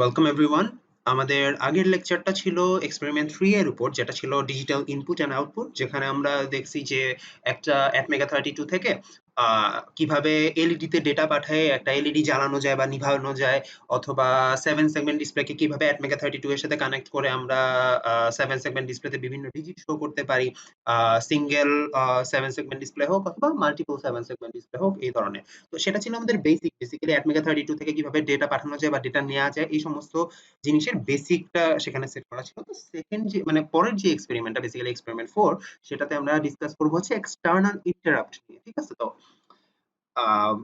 Welcome everyone. আমাদের আগের লেকচারটা ছিল এক্সপেরিমেন্ট 3 এর উপর, যেটা ছিল ডিজিটাল ইনপুট অ্যান্ড আউটপুট, যেখানে আমরা দেখছি যে একটা অ্যাটমেগা 32 থেকে কিভাবে এলইডি তে ডেটা পাঠায় একটা এলইডি জ্বালানো যায় বা নিভানো যায়, অথবা 7 সেগমেন্ট ডিসপ্লেকে কিভাবে অ্যাটমেগা 32 এর সাথে কানেক্ট করে আমরা 7 সেগমেন্ট ডিসপ্লেতে বিভিন্ন ডিজিট শো করতে পারি। সিঙ্গেল 7 সেগমেন্ট ডিসপ্লে হোক অথবা মাল্টিপল 7 সেগমেন্ট ডিসপ্লে হোক, এই ধরনের। তো সেটা ছিল আমাদের বেসিক্যালি অ্যাটমেগা 32 থেকে কিভাবে ডেটা পাঠানো যায় বা ডেটা নেওয়া যায়, এই সমস্ত জিনিসের বেসিকটা সেখানে সেট করা ছিল। তো সেকেন্ড যে মানে পরের যে এক্সপেরিমেন্টটা, বেসিক্যালি এক্সপেরিমেন্ট 4, সেটাতে আমরা ডিসকাস করব হচ্ছে এক্সটার্নাল ইন্টারাপ্ট নিয়ে। ঠিক আছে? তো আহ,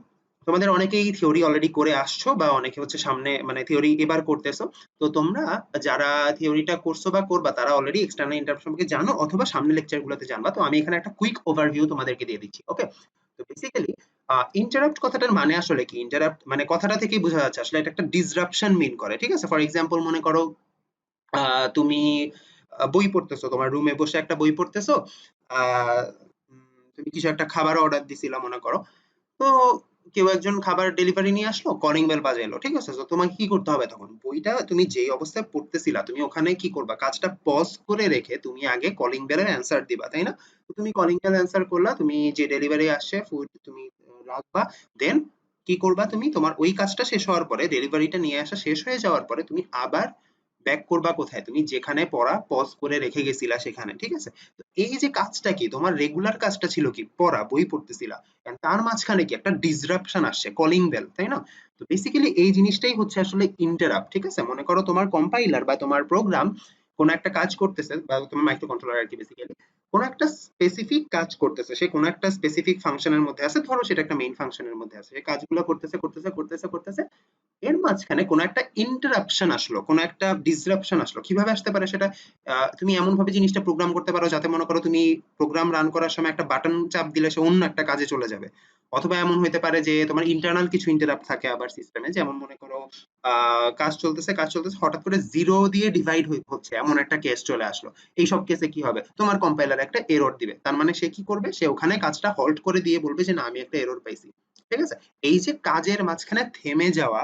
তোমাদের অনেকেই থিওরি অলরেডি করে আসছো বা অনেকে হচ্ছে সামনে মানে থিওরি এবার করতেছো। তো তোমরা যারা থিওরিটা করছো বা করবা তারা অলরেডি এক্সটার্নাল ইন্টারাপ্ট সম্পর্কে জানো অথবা সামনে লেকচার গুলোতে জানবা। তো আমি এখানে একটা কুইক ওভারভিউ তোমাদেরকে দিয়ে দিচ্ছি। ওকে? তো বেসিক্যালি ইন্টারাপ্ট কথাটার মানে আসলে কি? ইন্টারাপ্ট মানে কথাটা থেকেই বোঝা যাচ্ছে আসলে এটা একটা ডিসরাপশন মিন করে। ঠিক আছে? ফর এক্সাম্পল মনে করো তুমি বই পড়তেছো, তোমার রুমে বসে একটা বই পড়তেছো। আহ, তুমি কিছু একটা খাবার অর্ডার দিছিলা মনে করো। তো কেউ একজন খাবার ডেলিভারি নিয়ে আসলো, কলিং বেল বাজাইলো। ঠিক আছে? তো তোমাকে কি করতে হবে তখন? বইটা তুমি যেই অবস্থায় পড়তেছিলা তুমি ওখানে কি করবা? কাজটা পজ করে রেখে তুমি আগে কলিং বেলের অ্যান্সার দিবা, তাই না? তো তুমি কলিং বেল অ্যান্সার করলা, তুমি যে ডেলিভারি আসছে ফুড তুমি রাখবা। দেন কি করবা? তুমি তোমার ওই কাজটা শেষ হওয়ার পরে, ডেলিভারিটা নিয়ে আসা শেষ হয়ে যাওয়ার পরে তুমি আবার ব্যাক করবা কোথায়? তুমি যেখানে পড়া পজ করে রেখে গেছিলা সেখানে। ঠিক আছে? তো এই যে কাজটা কি, তোমার রেগুলার কাজটা ছিল কি? পড়া, বই পড়তেছিলা। And তার মাঝখানে কি একটা ডিসরাপশন আসছে, কলিং বেল, তাই না? তো বেসিক্যালি এই জিনিসটাই হচ্ছে আসলে ইন্টারাপ্ট। ঠিক আছে? মনে করো তোমার কম্পাইলার বা তোমার প্রোগ্রাম কোন একটা কাজ করতেছে, বা তোমার মাইক্রো কন্ট্রোলার আর কি, বেসিক্যালি কোন একটা স্পেসিফিক কাজ করতেছে, সে কোন একটা স্পেসিফিক ফাংশনের মধ্যে আছে, ধরো সেটা একটা মেইন ফাংশনের মধ্যে আছে, সে কাজগুলো করতেছে করতেছে করতেছে করতেছে। এর মাঝখানে কোনো একটা ইন্টারাপশন আসলো, কোনো একটা ডিসরাপশন আসলো। কিভাবে আসতে পারে সেটা? তুমি এমন ভাবে জিনিসটা প্রোগ্রাম করতে পারো যাতে মনে করো তুমি প্রোগ্রাম রান করার সময় একটা বাটন চাপ দিলে সে অন্য একটা কাজে চলে যাবে। অথবা এমন হইতে পারে যে তোমার ইন্টারনাল কিছু ইন্টারাপ্ট থাকে আবার সিস্টেমে, যেমন মনে করো কাজ চলতেছে কাজ চলতেছে, হঠাৎ করে জিরো দিয়ে ডিভাইড হচ্ছে, এমন একটা কেস চলে আসলো। এইসব কেসে কি হবে? তোমার কম্পাইলার একটা এরর দিবে। তার মানে সে কি করবে? সে ওখানে কাজটা হল্ট করে দিয়ে বলবে যে না, আমি একটা এরর পাইছি। ঠিক আছে? এই যে কাজের মাঝখানে থেমে যাওয়া,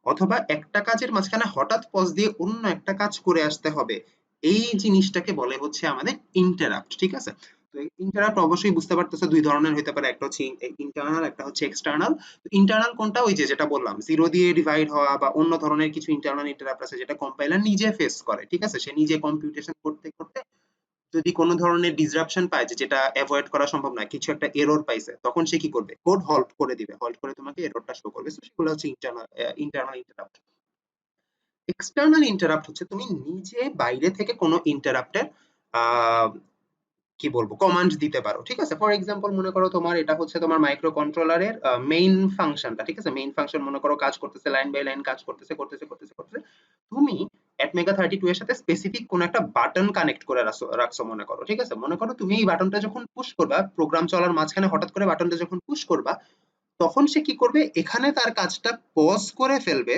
অথবা একটা কাজের মাঝখানে হঠাৎ পজ দিয়ে অন্য একটা কাজ করে আসতে হবে, এই জিনিসটাকে বলে হচ্ছে আমাদের ইন্টারাপ্ট। ঠিক আছে? তো ইন্টারাপ্ট অবশ্যই বুঝতে পারতেছো দুই ধরনের হতে পারে, একটা হচ্ছে ইন্টারনাল, একটা হচ্ছে এক্সটার্নাল। ইন্টারনাল কোনটা? ওই যে যেটা বললাম, জিরো দিয়ে ডিভাইড হওয়া বা অন্য ধরনের কিছু ইন্টারনাল ইন্টারাপ্ট আছে যেটা কম্পাইলার নিজে ফেস করে। ঠিক আছে? সে নিজে কম্পিউটেশন করতে করতে যদি কোনো ধরনের ডিসরাপশন পায়, যে যেটা অ্যাভয়েড করা সম্ভব না, কিছু একটা এরর পাইছে, তখন সে কি করবে? কোড হল্ট করে দিবে, হল্ট করে তোমাকে এররটা শো করবে। So সেগুলো হচ্ছে internal internal interrupt. External interrupt হচ্ছে তুমি নিজে বাইরে থেকে কোনো ইন্টারাপ্টের কি বলবো কমান্ড দিতে পারো। ঠিক আছে? ফর এক্সাম্পল মনে করো তোমার এটা হচ্ছে তোমার মাইক্রো কন্ট্রোলারের মেইন ফাংশনটা। ঠিক আছে? মেইন ফাংশন মনে করো কাজ করতেছে, লাইন বাই লাইন কাজ করতেছে করতেছে করতেছে করতেছে। তুমি অ্যাটমেগা 32 এর সাথে স্পেসিফিক কোন একটা বাটন কানেক্ট করে রাখছো রাখছো মনে করো। ঠিক আছে? মনে করো তুমি এই বাটনটা যখন পুশ করবা, প্রোগ্রাম চলার মাঝখানে হঠাৎ করে বাটনটা যখন পুশ করবা, তখন সে কি করবে? এখানে তার কাজটা পজ করে ফেলবে।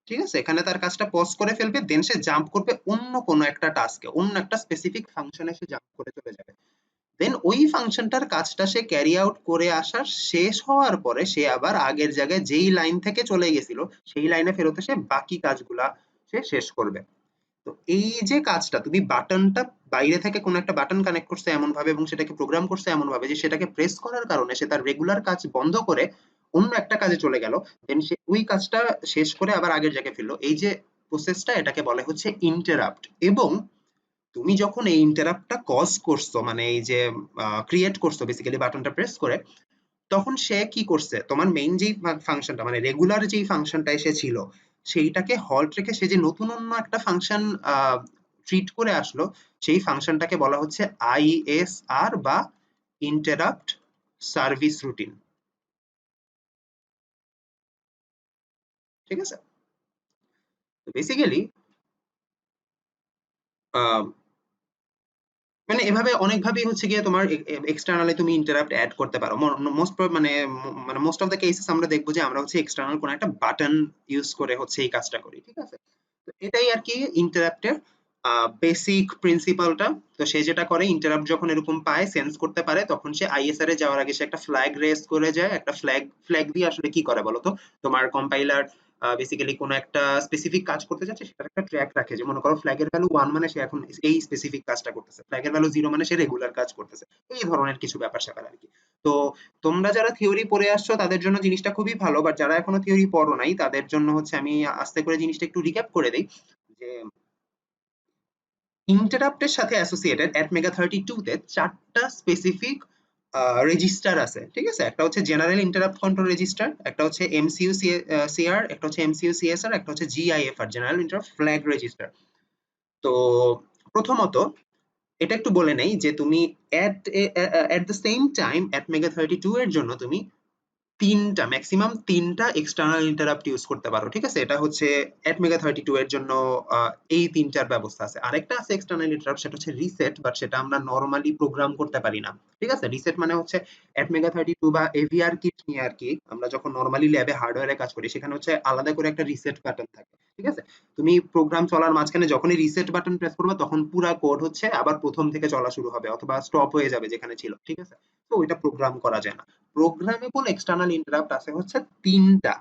ঠিক আছে? এখানে তার কাজটা পজ করে ফেলবে, দেন সে জাম্প করবে অন্য কোনো একটা টাস্কে, অন্য একটা স্পেসিফিক ফাংশনে সে জাম্প করে চলে যাবে। দেন ওই ফাংশনটার কাজটা সে ক্যারি আউট করে আসার শেষ হওয়ার পরে সে আবার আগের জায়গায় যেই লাইন থেকে চলে গেছিল সেই লাইনে ফেরত এসে বাকি কাজগুলা সে শেষ করবে। তো এই যে কাজটা, তুমি বাটনটা বাইরে থেকে কোনো একটা বাটন কানেক্ট করছে এমন ভাবে এবং সেটাকে প্রোগ্রাম করছে এমন ভাবে যে সেটাকে প্রেস করার কারণে সে তার রেগুলার কাজ বন্ধ করে অন্য একটা কাজে চলে গেল। দেন সে ওই কাজটা শেষ করে আবার আগের জায়গায় ফিরলো। এই যে প্রসেসটা, এটাকে বলে হচ্ছে ইন্টারাপ্ট। এবং তুমি যখন এই ইন্টারাপ্টটা কজ করছো, মানে এই যে ক্রিয়েট করছো বেসিক্যালি বাটনটা প্রেস করে, তখন সে কি করছে? তোমার মেইন যেই ফাংশনটা মানে রেগুলার যেই ফাংশনটা এসে ছিল সেইটাকে হল্ট রেখে সে যে নতুন অন্য একটা ফাংশন ট্রিট করে আসলো, সেই ফাংশনটাকে বলা হচ্ছে আইএসআর বা ইন্টারাপ্ট সার্ভিস রুটিন। ঠিক আছে? বেসিক্যালি মানে এভাবে অনেক ভাবেই হচ্ছে গিয়ে তোমার এক্সটার্নালি তুমি ইন্টারাপ্ট অ্যাড করতে পারো। মোস্ট মানে মানে মোস্ট অফ দ্য কেসেস আমরা দেখবো যে আমরা হচ্ছে এক্সটার্নাল কোন একটা বাটন ইউজ করে হচ্ছে এই কাজটা করি। ঠিক আছে? তো এটাই আর কি ইন্টারাপ্টের বেসিক প্রিন্সিপালটা। তো সে যেটা করে, ইন্টারাপ্ট যখন এরকম পায়, সেন্স করতে পারে, তখন সে আইএসআর এ যাওয়ার আগে সে একটা ফ্ল্যাগ রেজ করে যায়। একটা ফ্ল্যাগ ফ্ল্যাগ দিয়ে আসলে কি করে বলতো? তোমার কম্পাইলার বেসিক্যালি কোনো একটা স্পেসিফিক কাজ করতে যাচ্ছে সেটার একটা ট্র্যাক রাখে, যে মনে করো ফ্ল্যাগের ভ্যালু 1 মানে সে এখন এই স্পেসিফিক কাজটা করতেছে, ফ্ল্যাগের ভ্যালু 0 মানে সে রেগুলার কাজ করতেছে, এই ধরনের কিছু ব্যাপার-স্যাপার আর কি। তো তোমরা যারা থিওরি পড়ে আসছো তাদের জন্য জিনিসটা খুবই ভালো, বাট যারা এখনো থিওরি পড়ো নাই তাদের জন্য হচ্ছে আমি আস্তে করে জিনিসটা একটু রিক্যাপ করে দেই যে ইন্টারাপ্টের সাথে অ্যাসোসিয়েটেড অ্যাটমেগা 32 তে 4টা স্পেসিফিক রেজিস্টার আছে, ঠিক আছে? একটা হচ্ছে জেনারেল ইন্টারাপ্ট কন্ট্রোল রেজিস্টার, একটা হচ্ছে এমসিইউ সিআর, একটা হচ্ছে এমসিইউ সিএসআর, একটা হচ্ছে জিআইএফআর, জেনারেল ইন্টারাপ্ট ফ্ল্যাগ রেজিস্টার। তো প্রথমত এটা একটু বলে নেই যে তুমি এট দ্য সেম টাইম অ্যাটমেগা 32 এর জন্য তুমি 3টা ম্যাক্সিমাম 3টা এক্সটার্নাল ইন্টারাপ্ট ইউজ করতে পারো, ঠিক আছে? এটা হচ্ছে অ্যাটমেগা 32 এর জন্য এই 3টার ব্যবস্থা আছে। আরেকটা আছে এক্সটার্নাল ইন্টারাপ্ট, সেটা হচ্ছে রিসেট, বাট সেটা আমরা নরমালি প্রোগ্রাম করতে পারি না, ঠিক আছে? রিসেট মানে হচ্ছে অ্যাটমেগা 32 বা এভিআর কিট নিয়ে আর কি আমরা যখন নরমালি ল্যাবে হার্ডওয়্যারে কাজ করি সেখানে হচ্ছে আলাদা করে একটা রিসেট বাটন থাকে, ঠিক আছে? তুমি প্রোগ্রাম চলার মাঝখানে যখনই রিসেট বাটন প্রেস করবে তখন পুরা কোড হচ্ছে আবার প্রথম থেকে চলা শুরু হবে অথবা স্টপ হয়ে যাবে যেখানে ছিল, ঠিক আছে? তো ওইটা প্রোগ্রাম করা যায় না। প্রোগ্রামেবল এক্সটার্নাল ইন্টারাপ্ট আছে হচ্ছে 3টা।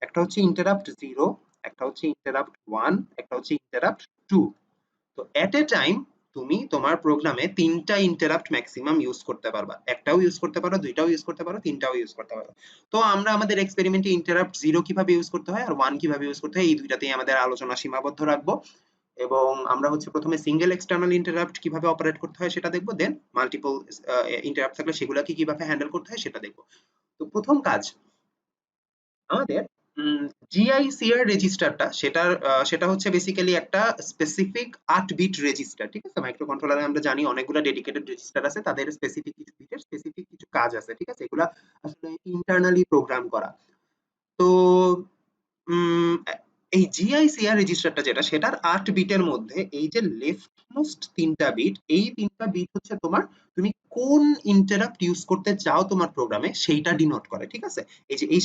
একটা হচ্ছে ইন্টারাপ্ট 0, একটা হচ্ছে ইন্টারাপ্ট 1, একটা হচ্ছে ইন্টারাপ্ট 2। তো এট এ টাইম তুমি তোমার প্রোগ্রামে 3টা ইন্টারাপ্ট ম্যাক্সিমাম ইউজ করতে পারবা। একটাও ইউজ করতে পারো, দুইটাও ইউজ করতে পারো, 3টাও ইউজ করতে পারো। তো আমরা আমাদের এক্সপেরিমেন্টে ইন্টারাপ্ট 0 কিভাবে ইউজ করতে হয় আর 1 কিভাবে ইউজ করতে হয় এই দুইটাতেই আমাদের আলোচনা সীমাবদ্ধ রাখবো। এবং আমরা হচ্ছে প্রথমে সিঙ্গেল এক্সটার্নাল ইন্টারাপ্ট কিভাবে অপারেট করতে হয় সেটা দেখবো, দেন মাল্টিপল ইন্টারাপ্ট থাকলে সেগুলোকে কিভাবে হ্যান্ডেল করতে হয় সেটা দেখবো। তো প্রথম কাজ আমাদের জিআইসিআর রেজিস্টারটা সেটা হচ্ছে বেসিক্যালি একটা স্পেসিফিক 8 বিট রেজিস্টার, ঠিক আছে? মাইক্রো কন্ট্রোলারে আমরা জানি অনেকগুলো ডেডিকেটেড রেজিস্টার আছে, তাদের স্পেসিফিক কিছু বিটের স্পেসিফিক কিছু কাজ আছে, ঠিক আছে? এগুলা আসলে ইন্টারনালি প্রোগ্রাম করা। তো উম, এই জিআইসিআর রেজিস্টারটা যেটা সেটার 8 বিটের মধ্যে এই যে লেফট মোস্ট 3টা বিট, এই 3টা বিট হচ্ছে তোমার তুমি কোন ইন্টারাপ্ট ইউজ করতে চাও তোমার প্রোগ্রামে সেইটা ডিনোট করে, ঠিক আছে? এই যে এই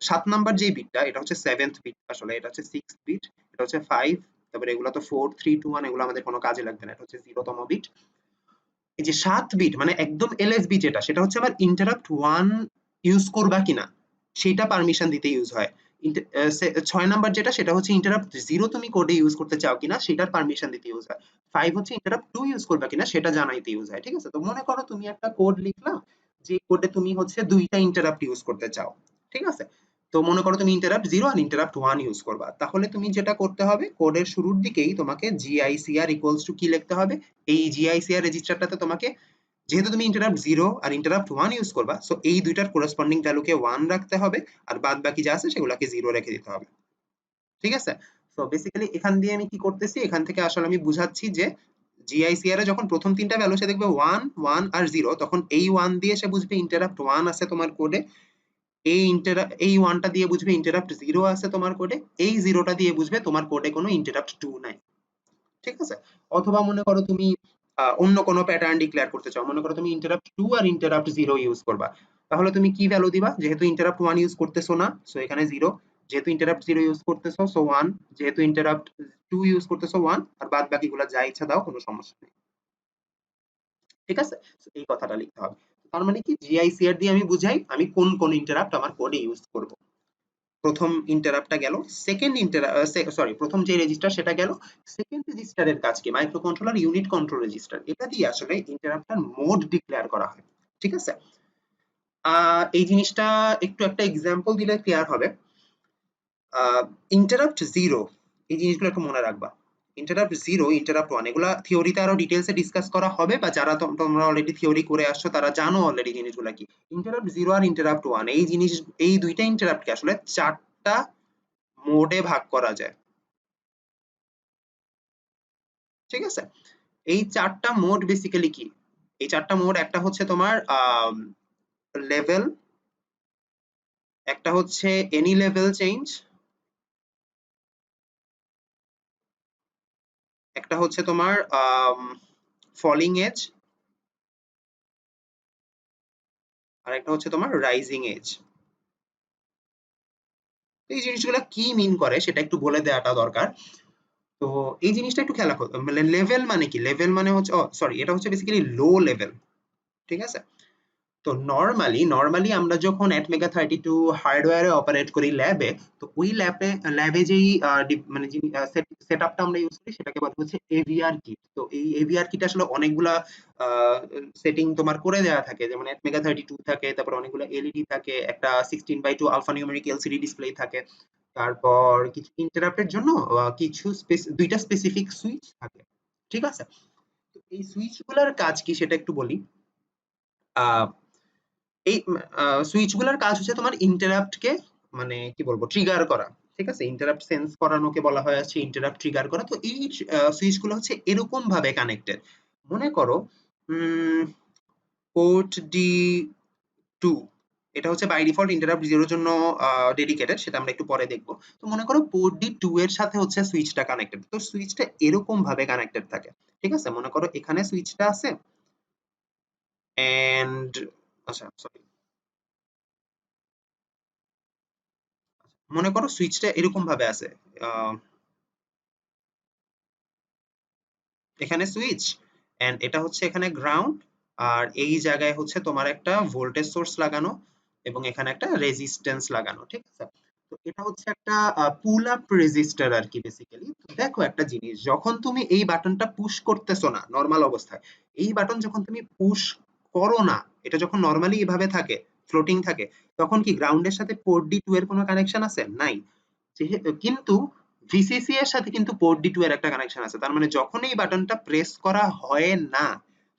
7 নাম্বার যে বিটটা এটা হচ্ছে 7th বিট, আসলে এটা হচ্ছে 6th বিট, এটা হচ্ছে 5, তারপরে এগুলো তো 4 3 2 1, এগুলো আমাদের কোনো কাজে লাগবে না, এটা হচ্ছে 0তম বিট। এই যে 7 বিট মানে একদম এলএসবি যেটা সেটা হচ্ছে আবার ইন্টারাপ্ট 1 ইউজ করবা কিনা সেটা পারমিশন দিতে ইউজ হয়। 6 নাম্বার যেটা সেটা হচ্ছে ইন্টারাপ্ট 0 তুমি কোডে ইউজ করতে চাও কিনা সেটার পারমিশন দিতে ইউজ হয়। 5 হচ্ছে ইন্টারাপ্ট 2 ইউজ করবা কিনা সেটা জানাইতে ইউজ হয়, ঠিক আছে? তো মনে করো তুমি একটা কোড লিখলা যে কোডে তুমি হচ্ছে দুইটা ইন্টারাপ্ট ইউজ করতে চাও, ঠিক আছে? তো মনে করো তুমি ইন্টারাপ্ট 0 আর ইন্টারাপ্ট 1 ইউজ করবা, তাহলে তুমি যেটা করতে হবে কোডের শুরুর দিকেই তোমাকে জিআইসিআর ইকুয়ালস টু কি লিখতে হবে, এই জিআইসিআর রেজিস্টারটাতে তোমাকে, যেহেতু তুমি ইন্টারাপ্ট 0 আর ইন্টারাপ্ট 1 ইউজ করবা, সো এই দুইটার করেসপন্ডিং ভ্যালুকে 1 রাখতে হবে আর বাদ বাকি যা আছে সেগুলোকে 0 রেখে দিতে হবে, ঠিক আছে? সো বেসিক্যালি এখান দিয়ে আমি কি করতেছি, এখান থেকে আসলে আমি বুঝাচ্ছি যে জিআইসিআর এ যখন প্রথম 3টা ভ্যালু সে দেখবে 1 1 আর 0, তখন এই 1 দিয়ে সে বুঝবে ইন্টারাপ্ট 1 আছে তোমার কোডে, এই 1টা দিয়ে বুঝবে ইন্টারাপ্ট 0 আছে তোমার কোডে, এই 0টা দিয়ে বুঝবে তোমার কোডে কোনো ইন্টারাপ্ট 2 নাই, ঠিক আছে? অথবা মনে করো তুমি অন্য কোনো প্যাটার্ন ডিক্লেয়ার করতে চাও, মনে করো তুমি ইন্টারাপ্ট 2 আর ইন্টারাপ্ট 0 ইউজ করবা, তাহলে তুমি কি ভ্যালু দিবা? যেহেতু ইন্টারাপ্ট 1 ইউজ করতেছো না সো এখানে 0, যেহেতু ইন্টারাপ্ট 0 ইউজ করতেছো সো 1, যেহেতু ইন্টারাপ্ট 2 ইউজ করতেছো 1, আর বাদ বাকিগুলো যা ইচ্ছা দাও, কোনো সমস্যা নেই, ঠিক আছে? So, এই কথাটা লিখতে হবে। তার মানে কি জিআইসিআর দিয়ে আমি বুঝাই আমি কোন কোন ইন্টারাপ্ট আমার কোডে ইউজ করব। প্রথম ইন্টারাপ্টটা গেল, সেকেন্ড সরি প্রথম যে রেজিস্টার সেটা গেল। সেকেন্ড রেজিস্টারের কাজ কি? Micro controller unit control register, এটা দিয়ে আসলে ইন্টারাপ্টটার মোড ডিক্লেয়ার করা হয়, ঠিক আছে? এই জিনিসটা একটু একটা এক্সাম্পল দিলে ক্লিয়ার হবে। ইন্টারাপ্ট 0 এই জিনিসগুলো একটু মনে রাখবা। ইন্টারাপ্ট 0, ইন্টারাপ্ট 1 এগুলা থিওরিতে আরো ডিটেইলসে ডিসকাস করা হবে, বা যারা তোমরা অলরেডি থিওরি করে আসছো তারা জানো অলরেডি জিনিসগুলা কি। ইন্টারাপ্ট 0 আর ইন্টারাপ্ট 1 এই দুইটা ইন্টারাপ্টকে আসলে 4টা মোডে ভাগ করা যায়, ঠিক আছে? এই 4টা মোড বেসিক্যালি কি? এই 4টা মোড, একটা হচ্ছে তোমার লেভেল, একটা হচ্ছে এনি লেভেল চেঞ্জ, একটা হচ্ছে তোমার ফলিং এজ, আর একটা হচ্ছে তোমার রাইজিং এজ। এই জিনিসগুলো কি মিন করে সেটা একটু বলে দেওয়াটা দরকার। তো এই জিনিসটা একটু খেয়াল রাখো, লেভেল মানে কি? লেভেল মানে হচ্ছে, সরি, এটা হচ্ছে বেসিক্যালি লো লেভেল, ঠিক আছে? তো নরমালি আমরা যখন ATmega32 হার্ডওয়্যারে অপারেট করি ল্যাবে, তো ওই ল্যাবে যেই মানে সেটআপটা আমরা ইউজ করি সেটাকে বলা হচ্ছে এভিআর কিট। তো এই এভিআর কিট আসলে অনেকগুলা সেটিং তোমার করে দেওয়া থাকে, যেমন ATmega32 থাকে, তারপর অনেকগুলো এলইডি থাকে, একটা 16:2 আলফা নিউমেরিক এলসিডি ডিসপ্লে থাকে, তারপর কিছু ইন্টারাপ্টের জন্য কিছু দুইটা স্পেসিফিক সুইচ থাকে, ঠিক আছে? তো এই সুইচ গুলার কাজ কি সেটা একটু বলি। আহ এই সুইচ গুলার কাজ হচ্ছে তোমার ইন্টারাপ্ট কে মানে কি বলবো ট্রিগার করা, ঠিক আছে? ইন্টারাপ্ট সেন্স করানোকে বলা হয় আছে ইন্টারাপ্ট ট্রিগার করা। তো এই সুইচ গুলো হচ্ছে এরকম ভাবে কানেক্টেড, মনে করো পোর্ট ডি টু, এটা হচ্ছে বাই ডিফল্ট ইন্টারাপ্ট জিরোর জন্য ডেডিকেটেড, সেটা আমরা একটু পরে দেখবো। তো মনে করো পোর্ট ডি টু এর সাথে হচ্ছে সুইচটা কানেক্টেড, তো সুইচটা এরকম ভাবে কানেক্টেড থাকে, ঠিক আছে? মনে করো এখানে সুইচটা আছে এন্ড আচ্ছা সরি, মনে করো সুইচটা এরকম ভাবে আছে, আহ, এখানে সুইচ এন্ড এটা হচ্ছে এখানে গ্রাউন্ড, আর এই জায়গায় হচ্ছে তোমার একটা ভোল্টেজ সোর্স লাগানো এবং এখানে একটা রেজিস্ট্যান্স লাগানো, ঠিক আছে? তো এটা হচ্ছে একটা পুল আপ রেজিস্টার আর কি বেসিক্যালি। দেখো একটা জিনিস, যখন তুমি এই বাটনটা পুশ করতেছো না নরমাল অবস্থায়, এই বাটন যখন তুমি পুশ করো না, এটা যখন নরমালি এভাবে থাকে, ফ্লোটিং থাকে, তখন কি গ্রাউন্ডের সাথে পোর্ট ডি টু এর কোনো কানেকশন আছে? নাই। কিন্তু ভিসিসি এর সাথে কিন্তু পোর্ট ডি টু এর একটা কানেকশন আছে, তার মানে যখন এই বাটনটা প্রেস করা হয় না,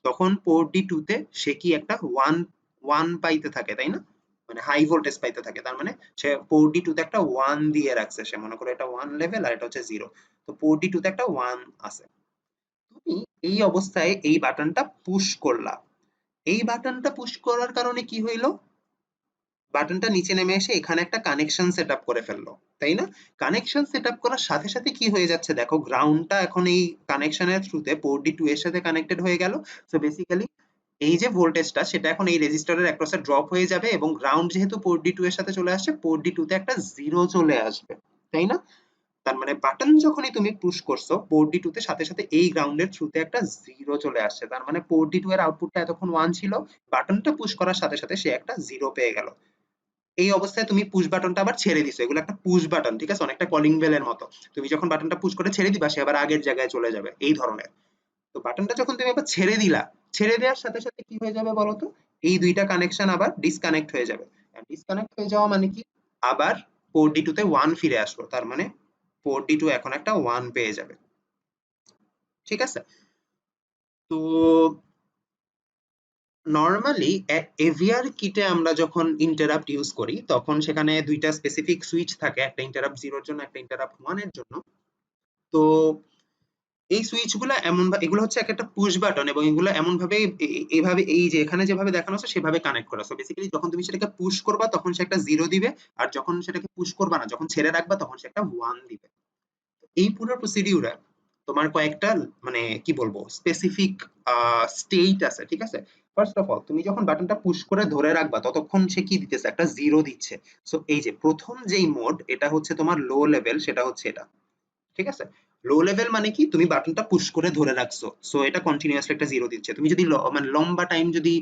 তখন পোর্ট ডি টু তে সে কি একটা ওয়ান ওয়ান পাইতে থাকে, তাই না? মানে হাই ভোল্টেজ পাইতে থাকে, তার মানে সে পোর্ট ডি টু তে একটা ওয়ান দিয়ে রাখছে, সে মনে করো এটা ওয়ান লেভেল আর এটা হচ্ছে জিরো, তো পোর্ট ডি টু তে একটা ওয়ান আছে। তুমি এই অবস্থায় এই বাটনটা পুশ করলা, এই বাটনটা পুশ করার কারণে কি হইলো, বাটনটা নিচে নেমে এসে এখানে একটা কানেকশন সেটআপ করে ফেললো, তাই না? কানেকশন সেটআপ করার সাথে সাথে কি হয়ে যাচ্ছে দেখো, গ্রাউন্ডটা এখন এই কানেকশনের থ্রুতে পোর্ট ডি টু এর সাথে কানেক্টেড হয়ে গেল। সো বেসিক্যালি এই যে ভোল্টেজটা সেটা এখন এই রেজিস্টরের অ্যাক্রসে ড্রপ হয়ে যাবে এবং গ্রাউন্ড যেহেতু পোর্ট ডি টু এর সাথে চলে আসছে, পোর্ট ডি টু তে একটা জিরো চলে আসবে, তাই না? তার মানে বাটন যখনই তুমি পুশ করছো পোর্ট ডি টু তে, সাথে সাথে এই গ্রাউন্ডের থ্রুতে একটা জিরো চলে আসছে, তার মানে পোর্ট ডি টু এর আউটপুটটা এতক্ষণ ওয়ান ছিল, বাটনটা পুশ করার সাথে সাথে সে একটা জিরো পেয়ে গেল। এই অবস্থায় তুমি পুশ বাটনটা আবার ছেড়ে দিছো, এগুলো একটা পুশ বাটন, ঠিক আছে? অনেকটা কলিং বেলের মতো, তুমি যখন বাটনটা পুশ করে ছেড়ে দিবা সে আবার আগের জায়গায় চলে যাবে, এই ধরনের। তো বাটনটা যখন তুমি আবার ছেড়ে দিলা, ছেড়ে দেওয়ার সাথে সাথে কি হয়ে যাবে বলতো, এই দুইটা কানেকশন আবার ডিসকানেক্ট হয়ে যাবে। ডিসকানেক্ট হয়ে যাওয়া মানে কি, আবার পোর্ট ডি টু তে ওয়ান ফিরে আসলো, তার মানে পোর্ট ডি টু এখন একটা ওয়ান পেয়ে যাবে, ঠিক আছে? তো নরমালি এভিআর কিটে আমরা যখন ইন্টারাপ্ট ইউজ করি তখন সেখানে দুইটা স্পেসিফিক সুইচ থাকে, একটা ইন্টারাপ্ট জিরোর জন্য, একটা ইন্টারাপ্ট ওয়ান এর জন্য। তো এই সুইচ গুলো এমন এগুলো হচ্ছে একটা পুশ বাটন এবং এগুলো এমন ভাবে এইভাবে এই যে এখানে যেভাবে দেখানো আছে সেভাবে কানেক্ট করা। সো বেসিক্যালি যখন তুমি সেটাকে পুশ করবা তখন সে একটা জিরো দিবে, আর যখন সেটাকে পুশ করবা না, যখন ছেড়ে রাখবা তখন সে একটা ওয়ান দিবে। এই পুরো প্রসিডিউরে তোমার কয়েকটা মানে কি বলবো স্পেসিফিক স্টেট আছে, ঠিক আছে? ফার্স্ট অফ অল তুমি যখন বাটনটা পুশ করে ধরে রাখবা ততক্ষণ সে কি দিতেছে, একটা জিরো দিচ্ছে। সো এই যে প্রথম যেই মোড এটা হচ্ছে তোমার লো লেভেল, সেটা হচ্ছে এটা, ঠিক আছে? লো লেভেল মানে কি, তুমি বাটনটা পুশ করে ধরে রাখছো, সো এটা কন্টিনিউয়াসলি একটা জিরো দিচ্ছে। তুমি যদি মানে লম্বা টাইম যদি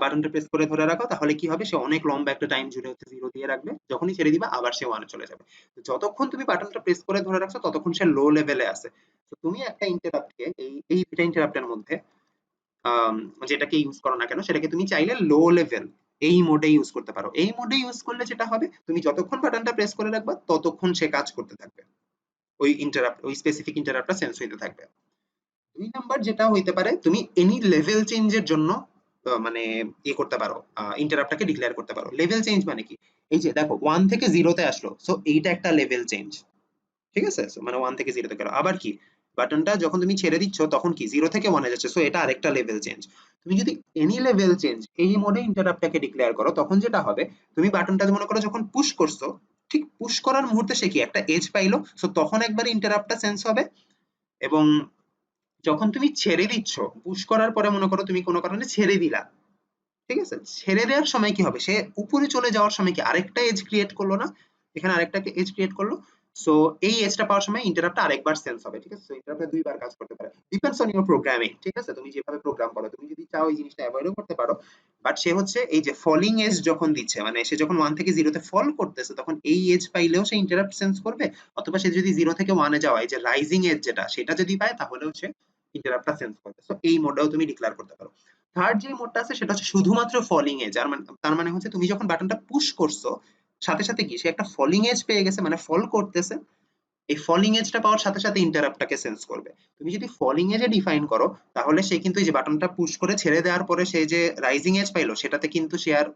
বাটনটা প্রেস করে ধরে রাখো তাহলে কি হবে, সে অনেক লম্বা একটা টাইম জুড়ে হচ্ছে জিরো দিয়ে রাখবে, যখনই ছেড়ে দিবা আবার সে ওয়ানে চলে যাবে। তো যতক্ষণ তুমি বাটনটা প্রেস করে ধরে রাখছো ততক্ষণ সে লো লেভেলে আছে। তো তুমি একটা ইন্টারাপ্টকে এই দুইটা ইন্টারাপ্টের মধ্যে আম, যেটাকে ইউজ করো না কেন সেটাকে তুমি চাইলে লো লেভেল এই মোডে ইউজ করতে পারো। এই মোডে ইউজ করলে যেটা হবে, তুমি যতক্ষণ বাটনটা প্রেস করে রাখবা ততক্ষণ সে কাজ করতে থাকবে, ওই ইন্টারাপ্ট ওই স্পেসিফিক ইন্টারাপ্টটা সেন্স হইতে থাকবে। দুই নাম্বার যেটা হইতে পারে, তুমি এনি লেভেল চেঞ্জের জন্য মানে ইয়ে করতে পারো, ইন্টারাপ্টটাকে ডিক্লেয়ার করতে পারো। লেভেল চেঞ্জ মানে কি, এই যে দেখো ওয়ান থেকে জিরোতে আসলো, সো এইটা একটা লেভেল চেঞ্জ, ঠিক আছে? So, মানে ওয়ান থেকে জিরোতে গেল। আবার কি, বাটনটা যখন তুমি ছেড়ে দিচ্ছ তখন কি জিরো থেকে ওয়ানে যাচ্ছে, সো এটা আরেকটা লেভেল চেঞ্জ। তুমি যদি এনি লেভেল চেঞ্জ এই মোডে ইন্টারাপ্টটাকে ডিক্লেয়ার করো তখন যেটা হবে, তুমি বাটনটা মনে করো যখন পুশ করছো, ঠিক পুশ করার মুহূর্তে সে কি একটা এজ পাইলো, সো তখন একবার ইন্টারাপ্টটা সেন্স হবে। এবং যখন তুমি ছেড়ে দিচ্ছ, পুশ করার পরে মনে করো তুমি কোনো কারণে ছেড়ে দিলা, ঠিক আছে? ছেড়ে দেওয়ার সময় কি হবে, সে উপরে চলে যাওয়ার সময় কি আরেকটা এজ ক্রিয়েট করলো না, এখানে আরেকটা এজ ক্রিয়েট করলো। সো এই এজটা পাওয়ার সময় ইন্টারাপ্টটা আরেকবার সেন্স হবে, ঠিক আছে? সো ইন্টারাপ্টটা দুইবার কাজ করতে পারে, ডিপেন্ডস অন ইউর প্রোগ্রামিং, ঠিক আছে? তুমি যেভাবে প্রোগ্রাম করো, তুমি যদি চাও এই জিনিসটা অ্যাভয়েডও করতে পারো, বাট সে হচ্ছে এই যে ফলিং এজ যখন দিচ্ছে, মানে সে যখন 1 থেকে 0 তে ফল করতেছে, তখন এই এজ পাইলেও সে ইন্টারাপ্ট সেন্স করবে, অথবা সে যদি 0 থেকে 1 এ যাওয়া, এই যে রাইজিং এজ যেটা, সেটা যদি পায় তাহলেও সে ইন্টারাপ্টটা সেন্স করবে। সো এই মোডটাও তুমি ডিক্লেয়ার করতে পারো। থার্ড যে মোডটা আছে সেটা হচ্ছে শুধুমাত্র ফলিং এজ, আর মানে তার মানে হচ্ছে তুমি যখন বাটনটা পুশ করছো, সাথে সাথে কি সে একটা ফলিং এজ পেয়ে গেছে, মানে ফল করতেছে, এই ফলিং এজটা পাওয়ার সাথে সাথে ইন্টারাপ্টটাকে সেন্স করবে। তুমি যদি ফলিং এজে ডিফাইন করো, তাহলে সে কিন্তু এই যে বাটনটা পুশ করে ছেড়ে দেওয়ার পরে সে যে রাইজিং এজ পাইলো, সেটাতে কিন্তু সে আর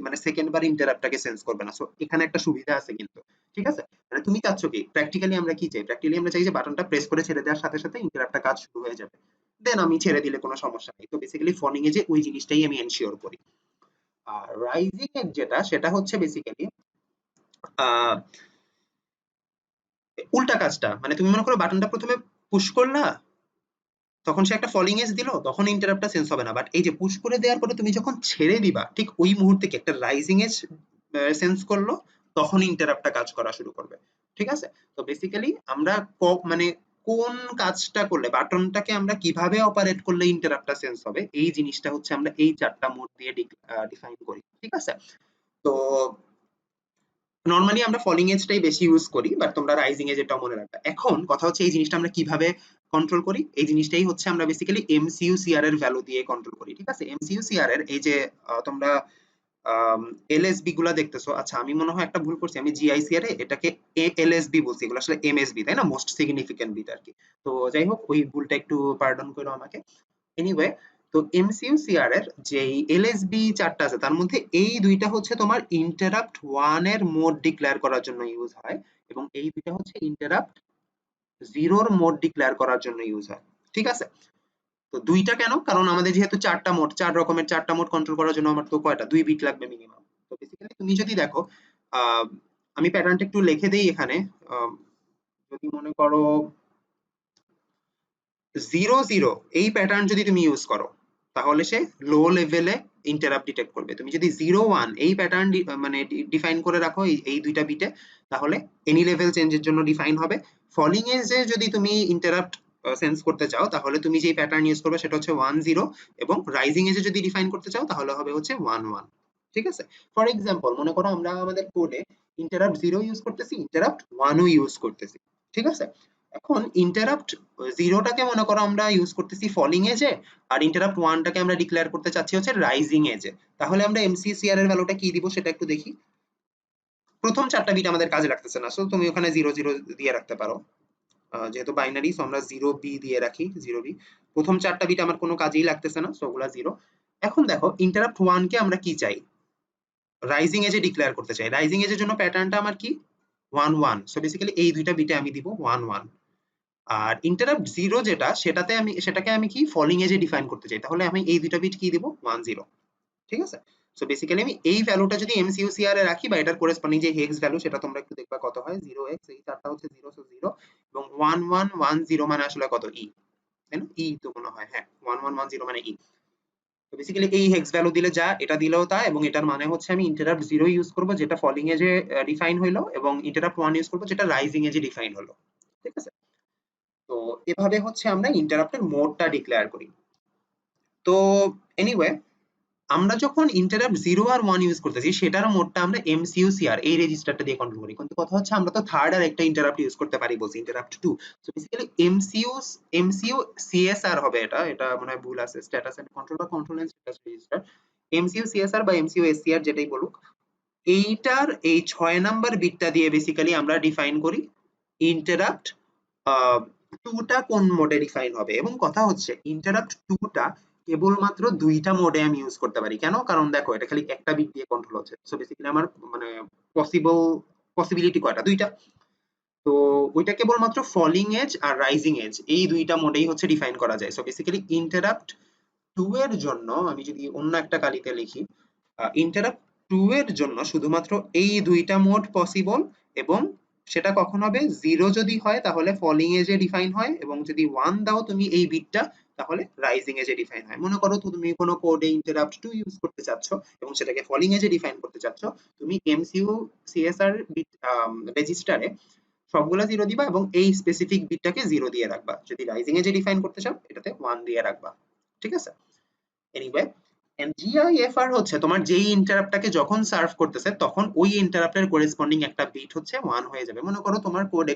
মানে সেকেন্ড বার ইন্টারাপ্টটাকে সেন্স করবে না। সো এখানে একটা সুবিধা আছে কিন্তু, ঠিক আছে? মানে তুমি চাচ্ছ কি, প্র্যাকটিক্যালি আমরা কি চাই, প্র্যাকটিক্যালি আমরা চাই যে বাটনটা প্রেস করে ছেড়ে দেওয়ার সাথে সাথে ইন্টারাপ্টটা কাজ শুরু হয়ে যাবে, দেন আমি ছেড়ে দিলে কোনো সমস্যা নেই। তো বেসিক্যালি ফলিং এজে ওই জিনিসটাই আমি এনশিওর করি। আর রাইজিং এজ যেটা, সেটা হচ্ছে বেসিক্যালি আহ উল্টা কাজটা, মানে তুমি মনে করো বাটনটা প্রথমে পুশ করলা, তখন সে একটা ফলিং এজ দিল, তখন ইন্টারাপ্টটা সেন্স হবে না, বাট এই যে পুশ করে দেওয়ার পরে তুমি যখন ছেড়ে দিবা, ঠিক ওই মুহূর্তে কি একটা রাইজিং এজ সেন্স করলো, তখন ইন্টারাপ্টটা কাজ করা শুরু করবে, ঠিক আছে? তো বেসিক্যালি আমরা মানে কোন কাজটা করলে, বাটনটাকে আমরা কিভাবে অপারেট করলে ইন্টারাপ্টটা সেন্স হবে, এই জিনিসটা হচ্ছে আমরা এই চারটা মোড দিয়ে ডিফাইন করি, ঠিক আছে? তো নরমালি আমরা ফলিং এজটাই বেশি ইউজ করি, বাট তোমরা রাইজিং এজ এটাও মনে রাখবে। এখন কথা হচ্ছে এই জিনিসটা আমরা কিভাবে কন্ট্রোল করি, এই জিনিসটাই হচ্ছে আমরা বেসিক্যালি এমসিইউ সিআর এর ভ্যালু দিয়ে কন্ট্রোল করি, ঠিক আছে? এমসিইউ সিআর এর এই যে তোমরা এলএসবি গুলা দেখতেছো, আচ্ছা আমি মনে হয় একটা ভুল করছি, আমি জিআইসিআর এ এটাকে এলএসবি বলছি, এগুলো আসলে এমএসবি, তাই না? মোস্ট সিগনিফিকেন্ট বিট আর কি। তো যাই হোক, ওই ভুলটা একটু পার্ডন করো আমাকে। এনিওয়ে, তো এমসিইউ সিআর এর যে এলএসবি চারটা আছে, তার মধ্যে এই দুইটা হচ্ছে তোমার ইন্টারাপ্ট 1 এর মোড ডিক্লেয়ার করার জন্য ইউজ হয়, এবং এই দুইটা হচ্ছে ইন্টারাপ্ট 0 এর মোড ডিক্লেয়ার করার জন্য ইউজ হয়, ঠিক আছে? তো দুইটা কেন? কারণ আমাদের যেহেতু চারটা মোড, চার রকমের চারটা মোড কন্ট্রোল করার জন্য আমার তো কয়টা, 2 বিট লাগবে মিনিমাম। তো বেসিক্যালি তুমি যদি দেখো, আহ, আমি প্যাটার্নটা একটু লিখে দেই এখানে। আহ, যদি মনে করো 0 0 এই প্যাটার্ন যদি তুমি ইউজ করো, তাহলে সে লো লেভেলে ইন্টারাপ্ট ডিটেক্ট করবে। তুমি যদি 0 1 এই প্যাটার্ন মানে ডিফাইন করে রাখো এই দুইটা বিটে, তাহলে এনি লেভেল চেঞ্জের জন্য ডিফাইন হবে। ফলিং এজে যদি তুমি ইন্টারাপ্ট সেন্স করতে চাও, তাহলে তুমি যে প্যাটার্ন ইউজ করবে সেটা হচ্ছে 1 0, এবং রাইজিং এজে যদি ডিফাইন করতে চাও তাহলে হবে হচ্ছে 1 1, ঠিক আছে? ফর এক্সাম্পল মনে করো আমরা আমাদের কোডে ইন্টারাপ্ট 0 ইউজ করতেছি, ইন্টারাপ্ট 1 ও ইউজ করতেছি, ঠিক আছে? এখন ইন্টারাপ্ট 0 টাকে মনে করো আমরা ইউজ করতেছি ফলিং এজে, আর ইন্টারাপ্ট 1 টাকে আমরা ডিক্লেয়ার করতে চাচ্ছি হচ্ছে রাইজিং এজে। তাহলে আমরা এমসিসিআর এর ভ্যালুটা কি দিব সেটা একটু দেখি। প্রথম চারটা বিট আমাদের কাজে লাগতেছে না, সো তুমি ওখানে 0 0 দিয়ে রাখতে পারো। যেহেতু বাইনারি, সো আমরা 0 বি দিয়ে রাখি, 0 বি। প্রথম চারটা বিট আমার কোনো কাজেই লাগতেছে না, সো ওগুলা 0। এখন দেখো ইন্টারাপ্ট 1 কে আমরা কি চাই, রাইজিং এজে ডিক্লেয়ার করতে চাই। রাইজিং এজের জন্য প্যাটার্নটা আমার কি, 1 1। সো বেসিক্যালি এই দুইটা বিটে আমি দিব 1 1। আর ইন্টারাপ্ট 0 যেটা, সেটাকে আমি কি ফলিং এজে ডিফাইন করতে চাই, তাহলে আমি এই দুইটা বিট কি দিব, 1 0, ঠিক আছে? সো বেসিক্যালি আমি এই ভ্যালুটা যদি এমসিইউসিআর এ রাখি, বা এটার করেসপন্ডিং যে হেক্স ভ্যালু সেটা তোমরা একটু দেখবা কত হয়, 0x, এই চারটা হচ্ছে 0, সো 0, এবং 1 1 1 0 মানে আসলে কত, ই, তাই না? ই তো মনে হয়, হ্যাঁ, 1 1 1 0 মানে ই। তো বেসিক্যালি এই হেক্স ভ্যালু দিলে যা, এটা দিলেও তা, এবং এটার মানে হচ্ছে আমি ইন্টারাপ্ট 0 ইউজ করব যেটা ফলিং এজে ডিফাইন হইলো, এবং ইন্টারাপ্ট 1 ইউজ করব যেটা রাইজিং এজে ডিফাইন হলো, ঠিক আছে? তো এভাবে হচ্ছে আমরা ইন্টারাপ্টের মোডটা ডিক্লেয়ার করি। তো এনিওয়ে, আমরা যখন ইন্টারাপ্ট 0 আর 1 ইউজ করতেছি, সেটার মোডটা আমরা এমসিইউসিআর এই রেজিস্টারটা দিয়ে কন্ট্রোল করি। কিন্তু কথা হচ্ছে আমরা তো থার্ড আর একটা ইন্টারাপ্ট ইউজ করতে পারি বলছি, interrupt 2। So basically MCU CSR হবে, এটা মনে হয় ভুল আছে, স্ট্যাটাস এন্ড কন্ট্রোল বা control and status register. MCU CSR বা এমসিইউ এসসিআর যেটাই বলুক, এইটার এই 6 নাম্বার বিটটা দিয়ে বেসিক্যালি আমরা ডিফাইন করি ইন্টারাপ্ট 2 টা কোন মোডে ডিফাইন হবে। এবং কথা হচ্ছে ইন্টারাপ্ট 2 টা কেবলমাত্র দুইটা মোডে আমি ইউজ করতে পারি। কেন? কারণ দেখো এটা খালি একটা বিট দিয়ে কন্ট্রোল হচ্ছে, সো বেসিক্যালি আমার মানে পসিবিলিটি কয়টা, দুইটা। তো ওইটা কেবলমাত্র ফলিং এজ আর রাইজিং এজ এই দুইটা মোডেই হচ্ছে ডিফাইন করা যায়। সো বেসিক্যালি ইন্টারাপ্ট 2 এর জন্য আমি যদি অন্য একটা কালিতে লিখি, ইন্টারাপ্ট 2 এর জন্য শুধুমাত্র এই দুইটা মোড পসিবল, এবং সেটা কখন হবে, 0 যদি হয় তাহলে ফলিং এজে ডিফাইন হয়, এবং যদি 1 দাও তুমি এই বিটটা, তাহলে রাইজিং এজে ডিফাইন হয়। মনে করো তুমি কোনো কোডে ইন্টারাপ্ট 2 ইউজ করতে চাচ্ছ এবং সেটাকে ফলিং এজে ডিফাইন করতে চাচ্ছ, তুমি এমসিইউ সিএসআর বিট রেজিস্টারে সবগুলা 0 দিবা এবং এই স্পেসিফিক বিটটাকে 0 দিয়ে রাখবা। যদি রাইজিং এ যে ডিফাইন করতে চাও এটাতে 1 দিয়ে রাখবা। ঠিক আছে? এনিওয়ে এন্ড জিআইএফআর হচ্ছে তোমার যেই ইন্টারাপ্টটাকে যখন সার্ভ করতেছে তখন ওই ইন্টারাপ্টের করেসপন্ডিং একটা বিট হচ্ছে 1 হয়ে যাবে। মনে করো তোমার কোডে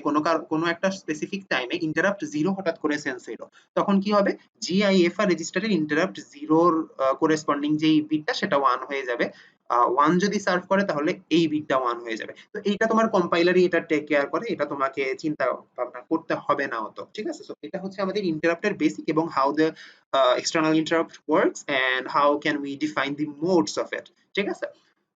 কোনো একটা স্পেসিফিক টাইমে ইন্টারাপ্ট 0 হঠাৎ করে সেন্স হইলো। তখন কি হবে? জিআইএফআর রেজিস্টারের ইন্টারাপ্ট 0 এর করেসপন্ডিং যেই বিটটা সেটা 1 হয়ে যাবে। 1 যদি সার্ভ করে তাহলে এই বিটটা 1 হয়ে যাবে। তো এইটা তোমার কম্পাইলারই এটা টেক কেয়ার করে। এটা তোমাকে চিন্তা ভাবনা করতে হবে না অত। ঠিক আছে? সো এটা হচ্ছে আমাদের ইন্টারাপ্টের বেসিক এবং how the external interrupt works and how can we define the modes of it. ঠিক আছে?